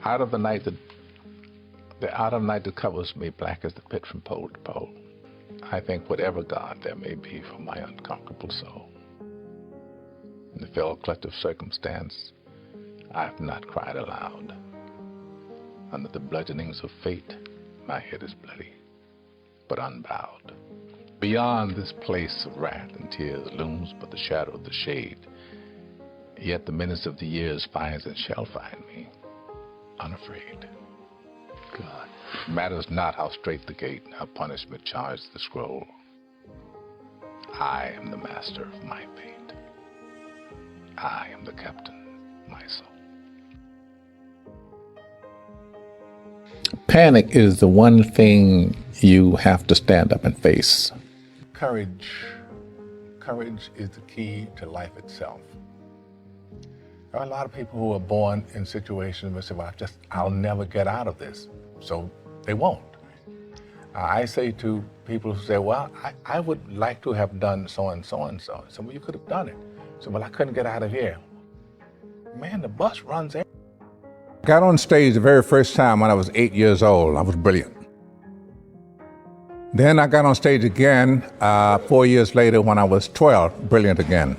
out of the night that covers me, black as the pit from pole to pole. I think whatever God there may be for my unconquerable soul. In the fell clutch of circumstance, I have not cried aloud. Under the bludgeonings of fate, my head is bloody, but unbowed. Beyond this place of wrath and tears looms but the shadow of the shade. Yet the menace of the years finds and shall find me, unafraid. God, matters not how strait the gate, how punishment charged the scroll. I am the master of my fate. I am the captain of my soul. Panic is the one thing you have to stand up and face. Courage. Courage is the key to life itself. There are a lot of people who are born in situations where they say, well, I'll never get out of this. So they won't. I say to people who say, well, I would like to have done so and so and so. So, well, you could have done it. So, well, I couldn't get out of here. Man, the bus runs everywhere. I got on stage the very first time when I was 8 years old. I was brilliant. Then I got on stage again 4 years later when I was 12, brilliant again.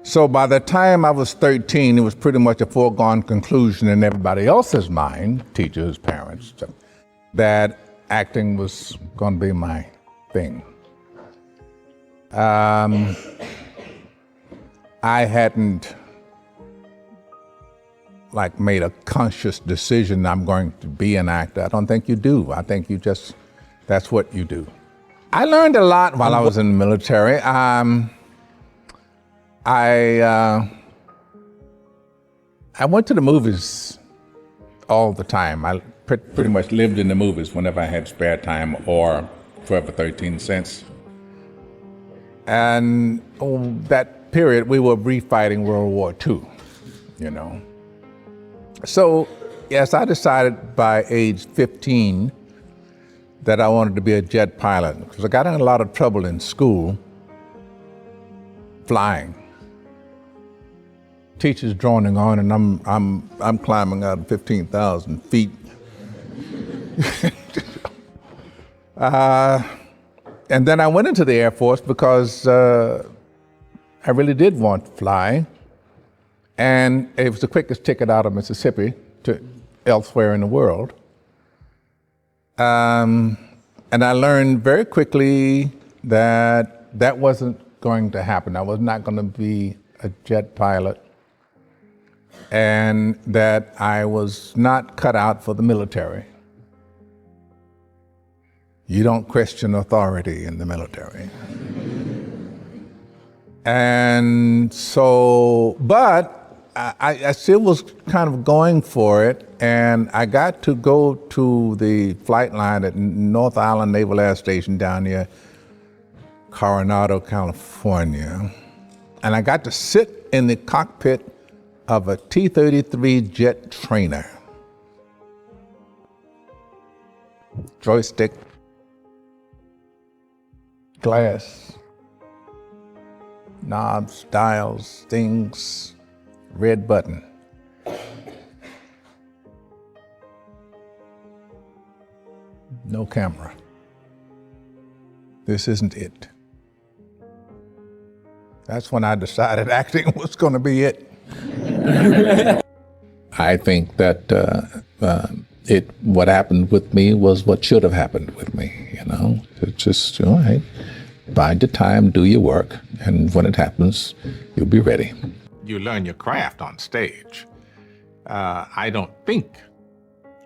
So by the time I was 13, it was pretty much a foregone conclusion in everybody else's mind, teachers, parents, that acting was going to be my thing. I hadn't made a conscious decision I'm going to be an actor. I don't think you do. I think that's what you do. I learned a lot while I was in the military. I went to the movies all the time. I pretty much lived in the movies whenever I had spare time or Forever 13 cents. And that period, we were re-fighting World War II, you know. So, yes, I decided by age 15 that I wanted to be a jet pilot because I got in a lot of trouble in school flying. Teachers droning on, and I'm climbing out of 15,000 feet. And then I went into the Air Force because I really did want to fly, and it was the quickest ticket out of Mississippi to elsewhere in the world. And I learned very quickly that that wasn't going to happen. I was not going to be a jet pilot, and that I was not cut out for the military. You don't question authority in the military. And so, but I still was kind of going for it, and I got to go to the flight line at North Island Naval Air Station down near Coronado, California, and I got to sit in the cockpit of a T-33 jet trainer. Joystick, glass, knobs, dials, things, red button. No camera. This isn't it. That's when I decided acting was going to be it. I think that what happened with me was what should have happened with me, you know. It's just, all right, bide your time, do your work, and when it happens, you'll be ready. You learn your craft on stage. I don't think, to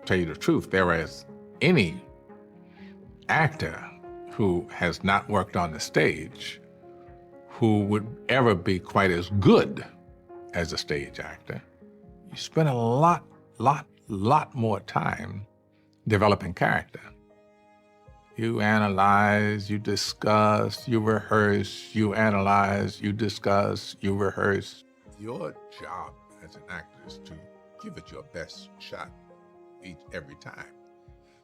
tell you the truth, there is any actor who has not worked on the stage who would ever be quite as good as a stage actor. You spend a lot more time developing character. You analyze, you discuss, you rehearse, you analyze, you discuss, you rehearse. Your job as an actor is to give it your best shot every time.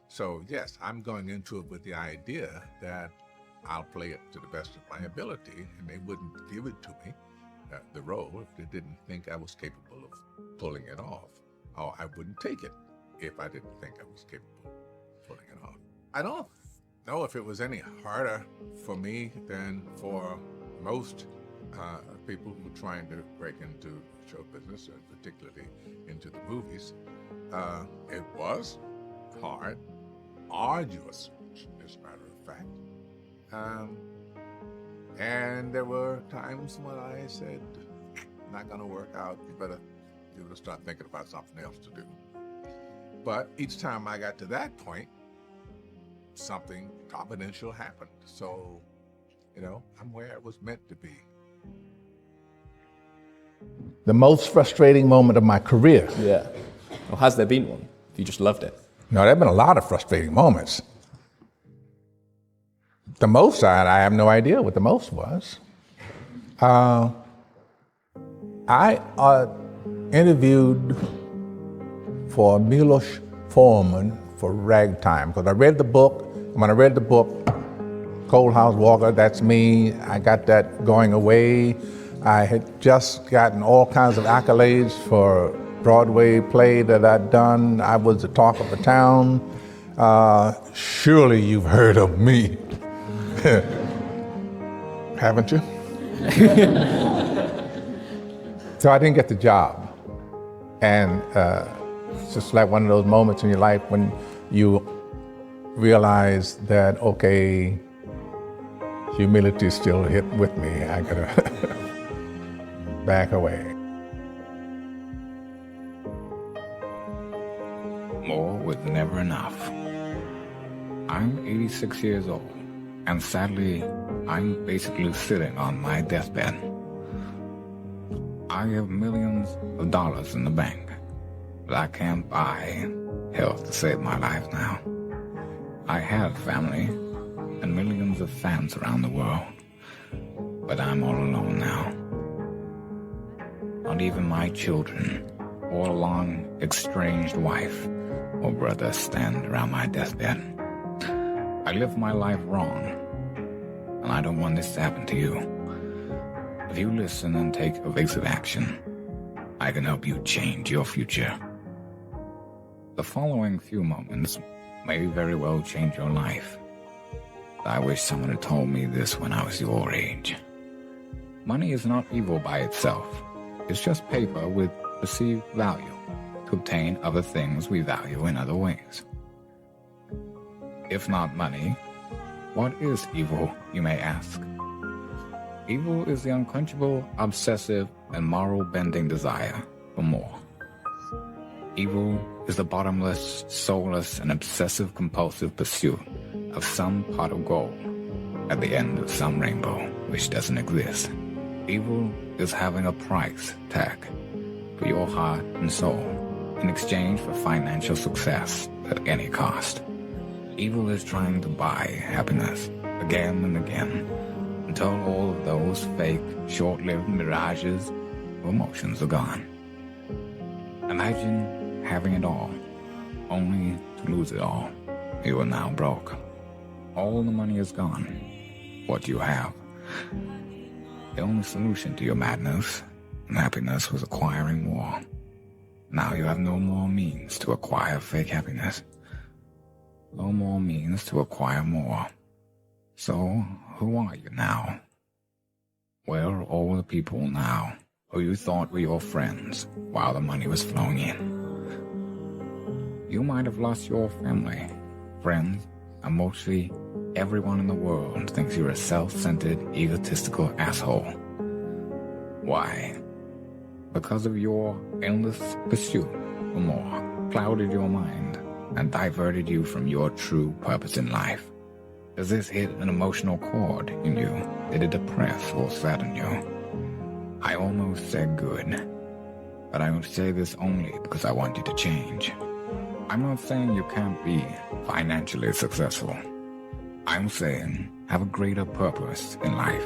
So yes, I'm going into it with the idea that I'll play it to the best of my ability, and they wouldn't give it to me, the role, if they didn't think I was capable of pulling it off. or I wouldn't take it if I didn't think I was capable of pulling it off. I don't know if it was any harder for me than for most people who are trying to break into show business, and particularly into the movies. It was hard, arduous, as a matter of fact. And there were times when I said, not going to work out, you better start thinking about something else to do. But each time I got to that point, something providential happened. So, I'm where it was meant to be. The most frustrating moment of my career. Yeah. Or has there been one? You just loved it? No, there have been a lot of frustrating moments. The most side, I have no idea what the most was. I interviewed for Milos Forman for Ragtime, because I read the book. When I read the book, Cold House Walker, that's me. I got that going away. I had just gotten all kinds of accolades for Broadway play that I'd done. I was the talk of the town. Surely you've heard of me. Haven't you? So I didn't get the job. And it's just like one of those moments in your life when you realize that, okay, humility is still hit with me. I gotta back away. More was never enough. I'm 86 years old, and sadly, I'm basically sitting on my deathbed. I have millions of dollars in the bank, but I can't buy health to save my life now. I have family and millions of fans around the world, but I'm all alone now. Not even my children or a long estranged wife or brother stand around my deathbed. I lived my life wrong, and I don't want this to happen to you. If you listen and take evasive action, I can help you change your future. The following few moments may very well change your life. I wish someone had told me this when I was your age. Money is not evil by itself. It's just paper with perceived value to obtain other things we value in other ways. If not money, what is evil, you may ask? Evil is the unquenchable, obsessive, and moral-bending desire for more. Evil is the bottomless, soulless, and obsessive-compulsive pursuit of some pot of gold at the end of some rainbow which doesn't exist. Evil is having a price tag for your heart and soul in exchange for financial success at any cost. Evil is trying to buy happiness again and again until all of those fake, short-lived mirages of emotions are gone. Imagine having it all, only to lose it all. You are now broke. All the money is gone. What do you have? The only solution to your madness and happiness was acquiring more. Now you have no more means to acquire fake happiness. No more means to acquire more. So, who are you now? Where are all the people now who you thought were your friends while the money was flowing in? You might have lost your family, friends, and mostly everyone in the world thinks you're a self-centered, egotistical asshole. Why? Because of your endless pursuit for more clouded your mind and diverted you from your true purpose in life. Does this hit an emotional chord in you? Did it depress or sadden you? I almost said good, but I will say this only because I want you to change. I'm not saying you can't be financially successful. I'm saying have a greater purpose in life